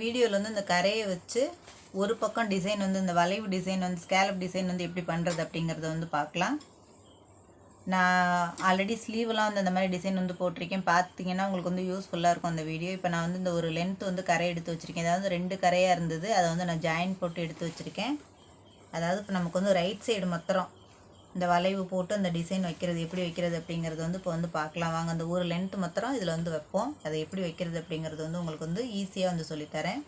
வீடியோவில் வந்து இந்த கரையை வச்சு ஒரு பக்கம் டிசைன் வந்து இந்த வளைவு டிசைன் வந்து ஸ்கேலப் டிசைன் வந்து எப்படி பண்ணுறது அப்படிங்கிறத வந்து பார்க்கலாம். நான் ஆல்ரெடி ஸ்லீவெலாம் வந்து அந்த மாதிரி டிசைன் வந்து போட்டிருக்கேன். பார்த்தீங்கன்னா உங்களுக்கு வந்து யூஸ்ஃபுல்லாக இருக்கும் அந்த வீடியோ. இப்போ நான் வந்து இந்த ஒரு லென்த் வந்து கரை எடுத்து வச்சுருக்கேன். அதாவது 2 கரையாக இருந்தது, அதை வந்து நான் ஜாயின் போட்டு எடுத்து வச்சுருக்கேன். அதாவது இப்போ நமக்கு வந்து ரைட் சைடு மாத்திரம் இந்த வளைவு போட்டு அந்த டிசைன் வைக்கிறது எப்படி வைக்கிறது அப்படிங்கிறது வந்து இப்போ வந்து பார்க்கலாம் வாங்க. அந்த ஒரு லென்த்து மாத்திரம் இதில் வந்து வைப்போம். அதை எப்படி வைக்கிறது அப்படிங்கிறது வந்து உங்களுக்கு வந்து ஈஸியாக வந்து சொல்லித்தரேன்.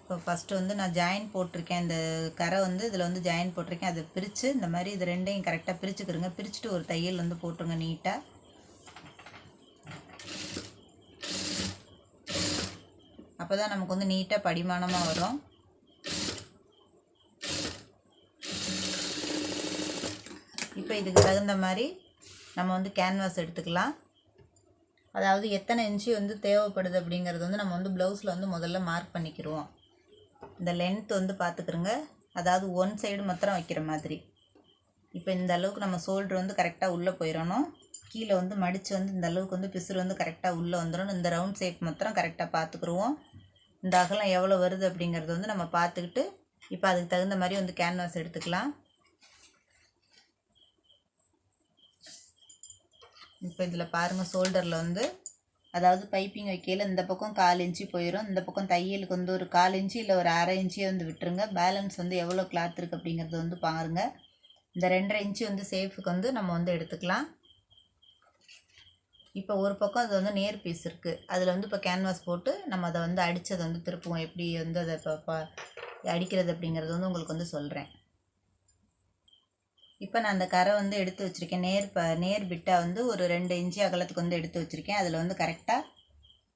இப்போ ஃபஸ்ட்டு வந்து நான் ஜாயின் போட்டிருக்கேன். இந்த கரை வந்து இதில் வந்து ஜாயின் போட்டிருக்கேன். அதை பிரித்து இந்த மாதிரி இது ரெண்டையும் கரெக்டாக பிரிச்சுக்கிறோங்க. பிரிச்சுட்டு ஒரு தையல் வந்து போட்டுருங்க நீட்டாக. அப்போ தான் நமக்கு வந்து நீட்டாக படிமானமாக வரும். இப்போ இதுக்கு தகுந்த மாதிரி நம்ம வந்து கேன்வாஸ் எடுத்துக்கலாம். அதாவது எத்தனை இன்ச்சு வந்து தேவைப்படுது அப்படிங்கிறது வந்து நம்ம வந்து ப்ளவுஸில் வந்து முதல்ல மார்க் பண்ணிக்கிடுவோம். இந்த லென்த் வந்து பார்த்துக்குறோங்க. அதாவது ஒன் சைடு மாத்திரம் வைக்கிற மாதிரி. இப்போ இந்த அளவுக்கு நம்ம ஷோல்டர் வந்து கரெக்டாக உள்ளே போயிடணும். கீழே வந்து மடித்து வந்து இந்த அளவுக்கு வந்து பிசுறு வந்து கரெக்டாக உள்ளே வந்துடணும். இந்த ரவுண்ட் ஷேப் மாத்திரம் கரெக்டாக பார்த்துக்குருவோம். இந்த அகலம் எவ்வளோ வருது அப்படிங்கிறது வந்து நம்ம பார்த்துக்கிட்டு இப்போ அதுக்கு தகுந்த மாதிரி வந்து கேன்வாஸ் எடுத்துக்கலாம். இப்போ இதில் பாருங்கள், ஷோல்டரில் வந்து அதாவது பைப்பிங் வைக்கையில் இந்த பக்கம் 1/4 இன்ச்சு போயிடும். இந்த பக்கம் தையலுக்கு வந்து ஒரு 1/4 இன்ச்சு இல்லை ஒரு 1/2 இன்ச்சே வந்து விட்டுருங்க. பேலன்ஸ் வந்து எவ்வளோ கிளாத் இருக்குது அப்படிங்கிறது வந்து பாருங்கள். இந்த 2.5 இன்ச்சு வந்து சேஃபுக்கு வந்து நம்ம வந்து எடுத்துக்கலாம். இப்போ ஒரு பக்கம் அது வந்து நேர் பீஸ் இருக்குது, அதில் வந்து இப்போ கேன்வாஸ் போட்டு நம்ம அதை வந்து அடித்ததை வந்து திருப்புவோம். எப்படி வந்து அதை இப்போ அடிக்கிறது அப்படிங்கிறது வந்து உங்களுக்கு வந்து சொல்கிறேன். இப்போ நான் அந்த கரை வந்து எடுத்து வச்சுருக்கேன். நேர் பிட்டாக வந்து ஒரு 2 இன்ச்சு அகலத்துக்கு வந்து எடுத்து வச்சுருக்கேன். அதில் வந்து கரெக்டாக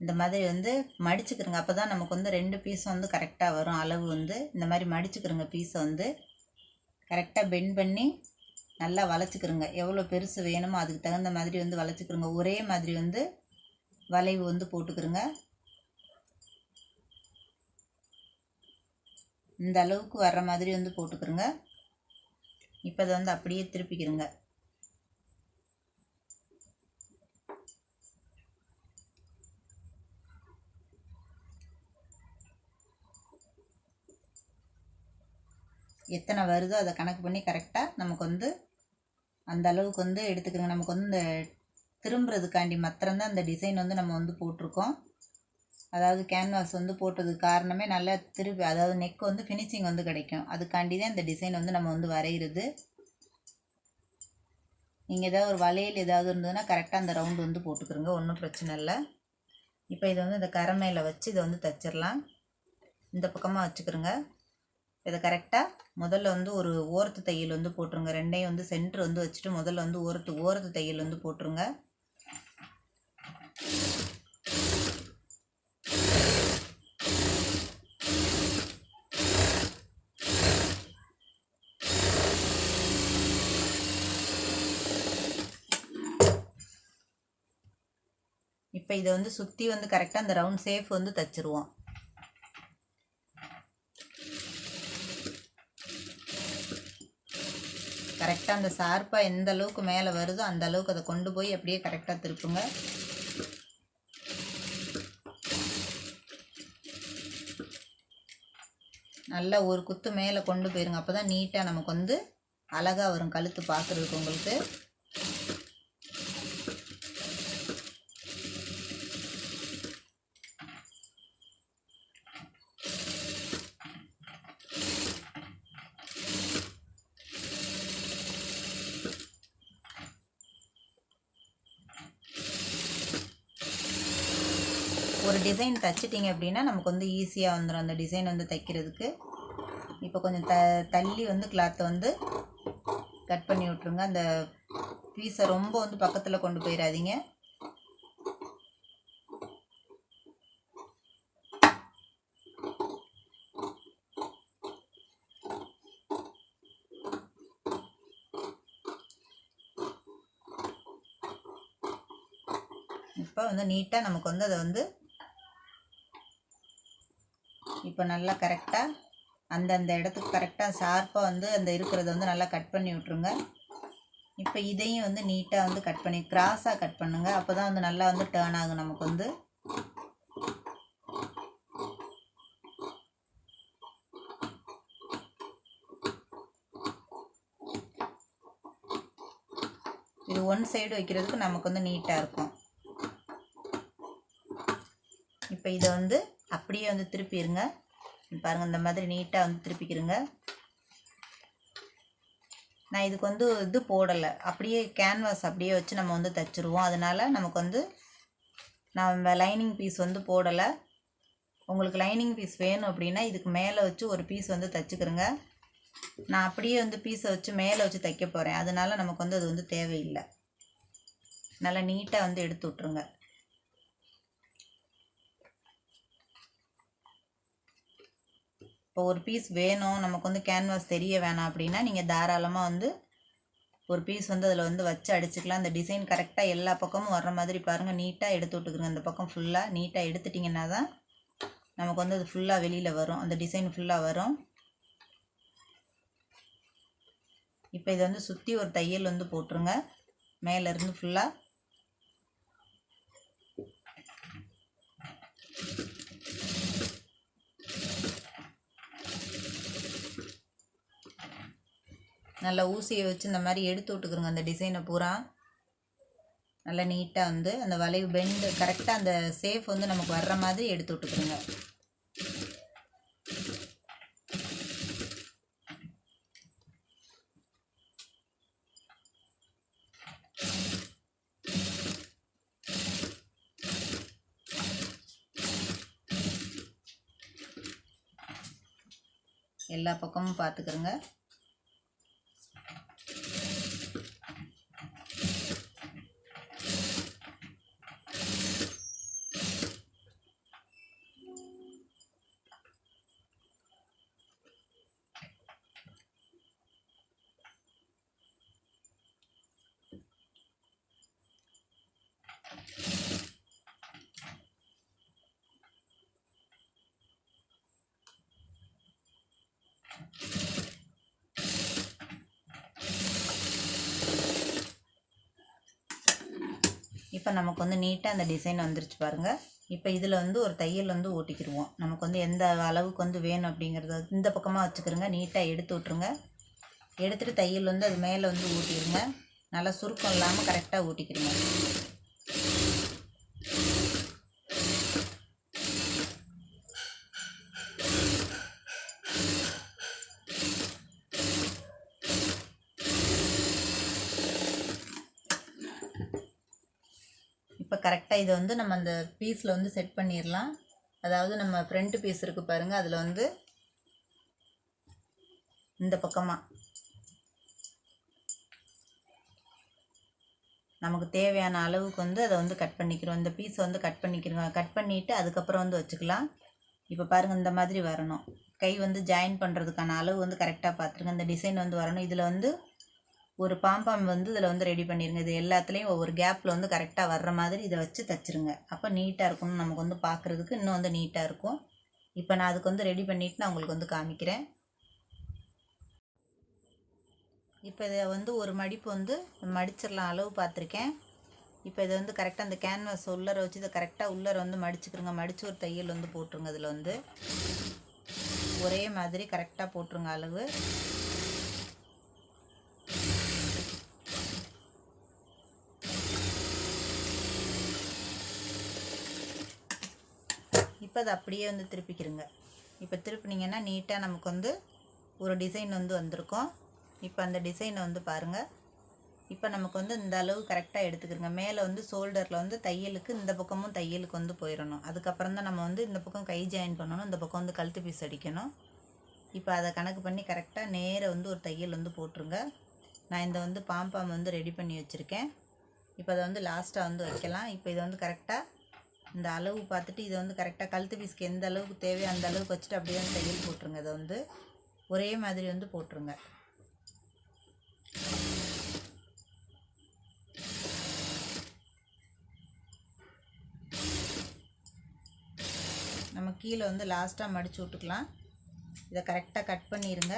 இந்த மாதிரி வந்து மடிச்சுக்கிறோங்க. அப்போ தான் நமக்கு வந்து 2 பீஸும் வந்து கரெக்டாக வரும். அளவு வந்து இந்த மாதிரி மடிச்சுக்கிறோங்க. பீஸை வந்து கரெக்டாக பெண்ட் பண்ணி நல்லா வளைச்சிக்கிறோங்க. எவ்வளோ பெருசு வேணுமோ அதுக்கு தகுந்த மாதிரி வந்து வளைச்சிக்கிறோங்க. ஒரே மாதிரி வந்து வளைவு வந்து போட்டுக்கிறோங்க. இந்த அளவுக்கு வர்ற மாதிரி வந்து போட்டுக்கிறோங்க. இப்போ அதை வந்து அப்படியே திருப்பிக்கிறோங்க. எத்தனை வருதோ அதை கணக்கு பண்ணி கரெக்டாக நமக்கு வந்து அந்த அளவுக்கு வந்து எடுத்துக்கிறோங்க. நமக்கு வந்து இந்த திரும்புறதுக்காண்டி மாத்திரம்தான் அந்த டிசைன் வந்து நம்ம வந்து போட்டிருக்கோம். அதாவது கேன்வாஸ் வந்து போட்டதுக்கு காரணமே நல்லா திருப்பி அதாவது நெக் வந்து ஃபினிஷிங் வந்து கிடைக்கும். அதுக்காண்டி தான் இந்த டிசைன் வந்து நம்ம வந்து வரைகிறது. நீங்கள் ஏதாவது ஒரு வளையல் ஏதாவது இருந்ததுன்னா கரெக்டாக அந்த ரவுண்டு வந்து போட்டுக்கிறோங்க, ஒன்றும் பிரச்சனை இல்லை. இப்போ இதை வந்து இந்த கரை மேலே வச்சு இதை வந்து தைச்சிடலாம். இந்த பக்கமாக வச்சுக்கிறோங்க. இதை கரெக்டாக முதல்ல வந்து ஒரு ஓரத்து தையல் வந்து போட்டுருங்க. ரெண்டையும் வந்து சென்ட்ரு வந்து வச்சுட்டு முதல்ல வந்து ஓரத்து தையல் வந்து போட்டுருங்க. இப்போ இதை வந்து சுற்றி வந்து கரெக்டாக அந்த ரவுண்ட் ஷேப் வந்து தைச்சிருவோம். கரெக்டாக அந்த ஷார்ப்பாக எந்த அளவுக்கு மேலே வருதோ அந்த அளவுக்கு அதை கொண்டு போய் அப்படியே கரெக்டாக திருப்புங்க. நல்லா ஒரு குத்து மேலே கொண்டு போயிருங்க. அப்போ தான் நீட்டாக நமக்கு வந்து அழகாக வரும் கழுத்து பார்க்குறதுக்கு உங்களுக்கு. ஒரு டிசைன் தைச்சிட்டிங்க அப்படின்னா நமக்கு வந்து ஈஸியாக வந்துடும் அந்த டிசைன் வந்து தைக்கிறதுக்கு. இப்போ கொஞ்சம் தள்ளி வந்து கிளாத்தை வந்து கட் பண்ணி விட்ருங்க. அந்த பீஸை ரொம்ப வந்து பக்கத்தில் கொண்டு போயிடாதீங்க. இப்போ வந்து நீட்டாக நமக்கு வந்து அதை வந்து இப்போ நல்லா கரெக்டாக அந்தந்த இடத்துக்கு கரெக்டாக ஷார்ப்பாக வந்து அந்த இருக்கிறத வந்து நல்லா கட் பண்ணி விட்ருங்க. இப்போ இதையும் வந்து நீட்டாக வந்து கட் பண்ணி கிராஸாக கட் பண்ணுங்க. அப்போ தான் வந்து நல்லா வந்து டேர்ன் ஆகும் நமக்கு வந்து. இது ஒன் சைடு வைக்கிறதுக்கு நமக்கு வந்து நீட்டாக இருக்கும். இப்போ இதை வந்து அப்படியே வந்து திருப்பிடுங்க. பாருங்கள், இந்த மாதிரி நீட்டாக வந்து திருப்பிக்கிறங்க. நான் இதுக்கு வந்து இது போடலை, அப்படியே கேன்வாஸ் அப்படியே வச்சு நம்ம வந்து தைச்சிருவோம். அதனால் நமக்கு வந்து நான் லைனிங் பீஸ் வந்து போடலை. உங்களுக்கு லைனிங் பீஸ் வேணும் அப்படின்னா இதுக்கு மேலே வச்சு ஒரு பீஸ் வந்து தைச்சிக்கிறங்க. நான் அப்படியே வந்து பீஸை வச்சு மேலே வச்சு தைக்க போகிறேன். அதனால் நமக்கு வந்து அது வந்து தேவையில்லை. நல்லா நீட்டாக வந்து எடுத்து விட்ருங்க. இப்போ ஒரு பீஸ் வேணும், நமக்கு வந்து கேன்வாஸ் தெரிய வேணாம் அப்படின்னா நீங்கள் தாராளமாக வந்து ஒரு பீஸ் வந்து அதில் வந்து வச்சு அடிச்சுக்கலாம். அந்த டிசைன் கரெக்டாக எல்லா பக்கமும் வர்ற மாதிரி பாருங்கள், நீட்டாக எடுத்து விட்டுக்குறங்க. இந்த பக்கம் ஃபுல்லாக நீட்டாக எடுத்துட்டிங்கன்னா தான் நமக்கு வந்து அது ஃபுல்லாக வெளியில் வரும், அந்த டிசைன் ஃபுல்லாக வரும். இப்போ இதை வந்து சுற்றி ஒரு தையல் வந்து போட்டுருங்க மேலேருந்து ஃபுல்லாக. நல்லா ஊசியை வச்சு இந்த மாதிரி எடுத்து விட்டுக்குறங்க அந்த டிசைனை பூரா. நல்லா நீட்டாக வந்து அந்த வளைவு பெண்டு கரெக்டாக அந்த சேஃப் வந்து நமக்கு வர்ற மாதிரி எடுத்து விட்டுக்குறங்க. எல்லா பக்கமும் பார்த்துக்கிறங்க. இப்போ நமக்கு வந்து நீட்டாக அந்த டிசைன் வந்துருச்சு பாருங்கள். இப்போ இதில் வந்து ஒரு தையல் வந்து ஓட்டிக்கிடுவோம். நமக்கு வந்து எந்த அளவுக்கு வந்து வேணும் அப்படிங்கிறத இந்த பக்கமாக வச்சுக்கிறோங்க. நீட்டாக எடுத்து விட்ருங்க. எடுத்துகிட்டு தையல் வந்து அது மேலே வந்து ஊட்டிடுங்க. நல்லா சுருக்கம் இல்லாமல் கரெக்டாக ஊட்டிக்கிறீங்க. இப்போ கரெக்டாக இதை வந்து நம்ம அந்த பீஸில் வந்து செட் பண்ணிடலாம். அதாவது நம்ம ஃப்ரண்ட் பீஸ் இருக்குது பாருங்கள், அதில் வந்து இந்த பக்கமாக நமக்கு தேவையான அளவுக்கு வந்து அதை வந்து கட் பண்ணிக்கிறோம். இந்த பீஸை வந்து கட் பண்ணிக்கிறோம். கட் பண்ணிவிட்டு அதுக்கப்புறம் வந்து வச்சுக்கலாம். இப்போ பாருங்கள், இந்த மாதிரி வரணும். கை வந்து ஜாயின் பண்ணுறதுக்கான அளவு வந்து கரெக்டாக பார்த்துருங்க. இந்த டிசைன் வந்து வரணும். இதில் வந்து ஒரு பாம்பாம் வந்து இதில் வந்து ரெடி பண்ணிடுங்க. இது எல்லாத்துலேயும் ஒவ்வொரு கேப்பில் வந்து கரெக்டாக வர்ற மாதிரி இதை வச்சு தைச்சிருங்க. அப்போ நீட்டாக இருக்கணும், நமக்கு வந்து பார்க்குறதுக்கு இன்னும் வந்து நீட்டாக இருக்கும். இப்போ நான் அதுக்கு வந்து ரெடி பண்ணிவிட்டு நான் உங்களுக்கு வந்து காமிக்கிறேன். இப்போ இதை வந்து ஒரு மடிப்பு வந்து மடிச்சிடலாம், அளவு பார்த்துருக்கேன். இப்போ இதை வந்து கரெக்டாக அந்த கேன்வாஸ் உள்ளர வச்சு இதை கரெக்டாக உள்ளர வந்து மடிச்சுக்கிறோங்க. மடித்து ஒரு தையல் வந்து போட்டுருங்க. அதில் வந்து ஒரே மாதிரி கரெக்டாக போட்டுருங்க அளவு. இப்போ அதை அப்படியே வந்து திருப்பிக்கிறங்க. இப்போ திருப்பினீங்கன்னா நீட்டாக நமக்கு வந்து ஒரு டிசைன் வந்து வந்திருக்கும். இப்போ அந்த டிசைனை வந்து பாருங்கள். இப்போ நமக்கு வந்து இந்த அளவு கரெக்டாக எடுத்துக்கிறங்க. மேலே வந்து ஷோல்டரில் வந்து தையலுக்கு இந்த பக்கமும் தையலுக்கு வந்து போயிடணும். அதுக்கப்புறம் தான் நம்ம வந்து இந்த பக்கம் கை ஜாயின் பண்ணணும், இந்த பக்கம் வந்து கழுத்து பீஸ் அடிக்கணும். இப்போ அதை கணக்கு பண்ணி கரெக்டாக நேராக வந்து ஒரு தையல் வந்து போட்டுருங்க. நான் இந்த வந்து பாம்பாம் வந்து ரெடி பண்ணி வச்சுருக்கேன். இப்போ அதை வந்து லாஸ்ட்டாக வந்து வைக்கலாம். இப்போ இதை வந்து கரெக்டாக இந்த அளவு பார்த்துட்டு இதை வந்து கரெக்டாக கழுத்து பீஸ்க்கு எந்த அளவுக்கு தேவையோ அந்த அளவுக்கு வச்சுட்டு அப்படியே வந்து தையல் போட்டுருங்க. இதை வந்து ஒரே மாதிரி வந்து போட்டுருங்க. நம்ம கீழே வந்து லாஸ்ட்டாக மடித்து விட்டுக்கலாம். இதை கரெக்டாக கட் பண்ணிடுங்க.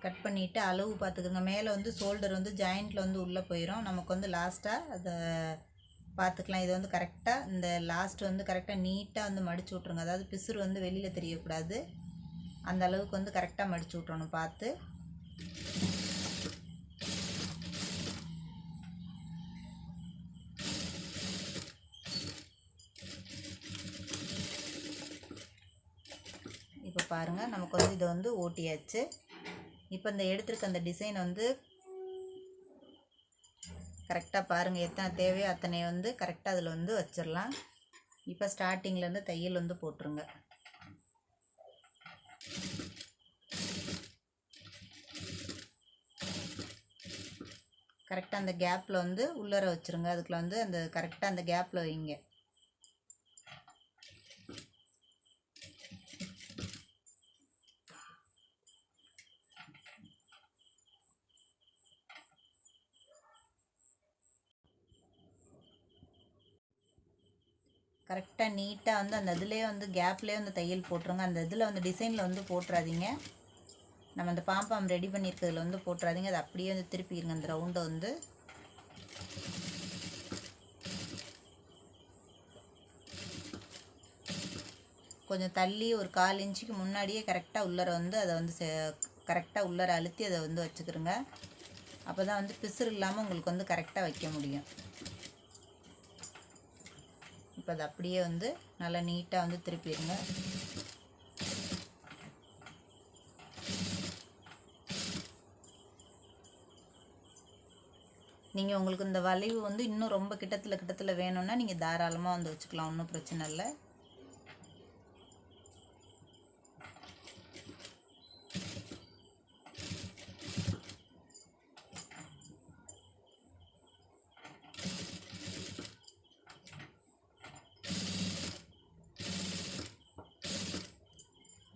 கட் பண்ணிவிட்டு அளவு பார்த்துக்குங்க. மேலே வந்து ஷோல்டர் வந்து ஜாயிண்ட்டில் வந்து உள்ளே போயிடும். நமக்கு வந்து லாஸ்ட்டாக அதை பார்த்துக்கலாம். இது வந்து கரெக்டாக இந்த லாஸ்ட் வந்து கரெக்டாக நீட்டாக வந்து மடித்து விட்ருங்க. அதாவது பிசுறு வந்து வெளியில் தெரியக்கூடாது. அந்த அளவுக்கு வந்து கரெக்டாக மடித்து விட்றணும் பார்த்து. இப்போ பாருங்கள், நமக்கு வந்து இதை வந்து ஓட்டியாச்சு. இப்போ இந்த எடுத்துருக்க அந்த டிசைன் வந்து கரெக்டாக பாருங்கள், எத்தனை தேவையோ அத்தனை வந்து கரெக்டாக அதில் வந்து வச்சிடலாம். இப்போ ஸ்டார்டிங்லேருந்து தையல் வந்து போட்டுருங்க. கரெக்டாக அந்த கேப்பில் வந்து உள்ளர வச்சுருங்க. அதுக்குள்ள வந்து அந்த கரெக்டாக அந்த கேப்பில் வைங்க. கரெக்டாக நீட்டாக வந்து அந்த இதுலேயே வந்து கேப்லேயே வந்து தையல் போட்டுருங்க. அந்த இதில் வந்து டிசைனில் வந்து போட்டுறாதீங்க. நம்ம அந்த பாம்பாம் ரெடி பண்ணியிருக்கிறதுல வந்து போட்டுறாதீங்க. அது அப்படியே வந்து திருப்பிடுங்க அந்த ரவுண்டை வந்து. கொஞ்சம் தள்ளி ஒரு 1/4 இன்ச்சுக்கு முன்னாடியே கரெக்டாக உள்ளர வந்து அதை வந்து கரெக்டாக உள்ளர அழுத்தி அதை வந்து வச்சுக்கிறோங்க. அப்போ தான் வந்து பிசுறு இல்லாமல் உங்களுக்கு வந்து கரெக்டாக வைக்க முடியும். இப்போ அது அப்படியே வந்து நல்லா நீட்டாக வந்து திருப்பிடுங்க. நீங்கள் உங்களுக்கு இந்த வளைவு வந்து இன்னும் ரொம்ப கிட்டத்தில் வேணும்னா நீங்கள் தாராளமாக வந்து வச்சுக்கலாம், ஒன்றும் பிரச்சனை இல்லை.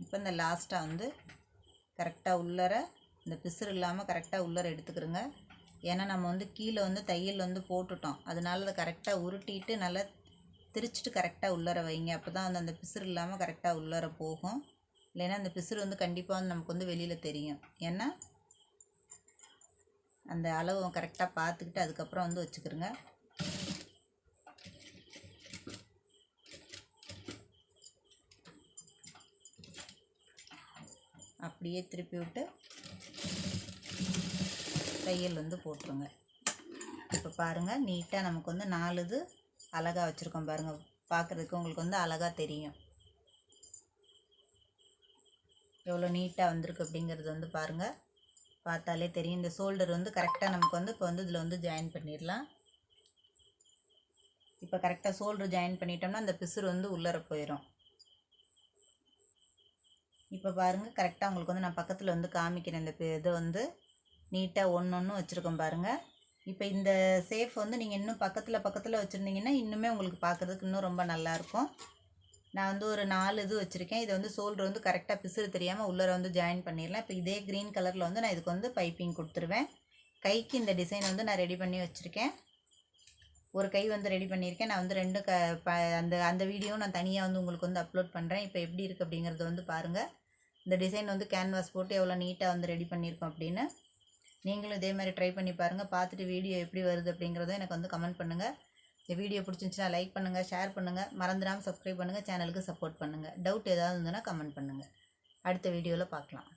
இப்போ இந்த லாஸ்ட்டாக வந்து கரெக்டாக உள்ளர இந்த பிசுறு இல்லாமல் கரெக்டாக உள்ளர எடுத்துக்கிறோங்க. ஏன்னா நம்ம வந்து கீழே வந்து தையல் வந்து போட்டுட்டோம். அதனால அதை கரெக்டாக உருட்டிட்டு நல்லா திரிச்சிட்டு கரெக்டாக உள்ளர வைங்க. அப்போ தான் வந்து அந்த பிசுறு இல்லாமல் கரெக்டாக உள்ளர போகும். இல்லைன்னா அந்த பிசுறு வந்து கண்டிப்பாக வந்து நமக்கு வந்து வெளியில் தெரியும். ஏன்னா அந்த அளவு கரெக்டாக பார்த்துக்கிட்டு அதுக்கப்புறம் வந்து வச்சுக்கிறோங்க. அப்படியே திருப்பி விட்டு தையல் வந்து போட்டுருங்க. இப்போ பாருங்கள், நீட்டாக நமக்கு வந்து 4 இது அழகாக வச்சுருக்கோம் பாருங்கள். பார்க்குறதுக்கு உங்களுக்கு வந்து அழகாக தெரியும் எவ்வளோ நீட்டாக வந்திருக்கு அப்படிங்கிறது வந்து பாருங்கள், பார்த்தாலே தெரியும். இந்த ஷோல்டர் வந்து கரெக்டாக நமக்கு வந்து இப்போ வந்து இதில் வந்து ஜாயின் பண்ணிடலாம். இப்போ கரெக்டாக ஷோல்டர் ஜாயின் பண்ணிட்டோம்னா அந்த பிசுறு வந்து உள்ளர போயிடும். இப்போ பாருங்கள், கரெக்டாக உங்களுக்கு வந்து நான் பக்கத்தில் வந்து காமிக்கிறேன். இந்த இதை வந்து நீட்டாக ஒன்று வச்சுருக்கோம் பாருங்கள். இப்போ இந்த சேஃப் வந்து நீங்கள் இன்னும் பக்கத்தில் வச்சுருந்தீங்கன்னா இன்னுமே உங்களுக்கு பார்க்குறதுக்கு இன்னும் ரொம்ப நல்லாயிருக்கும். நான் வந்து ஒரு 4 இது வச்சுருக்கேன். இதை வந்து ஷோல்டர் வந்து கரெக்டாக பிசுறு தெரியாமல் உள்ளர வந்து ஜாயின் பண்ணிடலாம். இப்போ இதே க்ரீன் கலரில் வந்து நான் இதுக்கு வந்து பைப்பிங் கொடுத்துருவேன். கைக்கு இந்த டிசைன் வந்து நான் ரெடி பண்ணி வச்சுருக்கேன். ஒரு கை வந்து ரெடி பண்ணியிருக்கேன். நான் வந்து 2 அந்த வீடியோ நான் தனியாக வந்து உங்களுக்கு வந்து அப்லோட் பண்ணுறேன். இப்போ எப்படி இருக்குது அப்படிங்கிறத வந்து பாருங்கள். இந்த டிசைன் வந்து கேன்வாஸ் போட்டு எவ்வளோ நீட்டாக வந்து ரெடி பண்ணியிருக்கோம் அப்படின்னு. நீங்களும் இதே மாதிரி ட்ரை பண்ணி பாருங்கள். பார்த்துட்டு வீடியோ எப்படி வருது அப்படிங்கிறத எனக்கு வந்து கமெண்ட் பண்ணுங்கள். இந்த வீடியோ பிடிச்சிருந்துச்சுன்னா லைக் பண்ணுங்கள், ஷேர் பண்ணுங்கள், மறந்துடாமல் சப்ஸ்கிரைப் பண்ணுங்கள், சேனலுக்கு சப்போர்ட் பண்ணுங்கள். டவுட் ஏதாவது இருந்ததுன்னா கமெண்ட் பண்ணுங்கள். அடுத்த வீடியோவில் பார்க்கலாம்.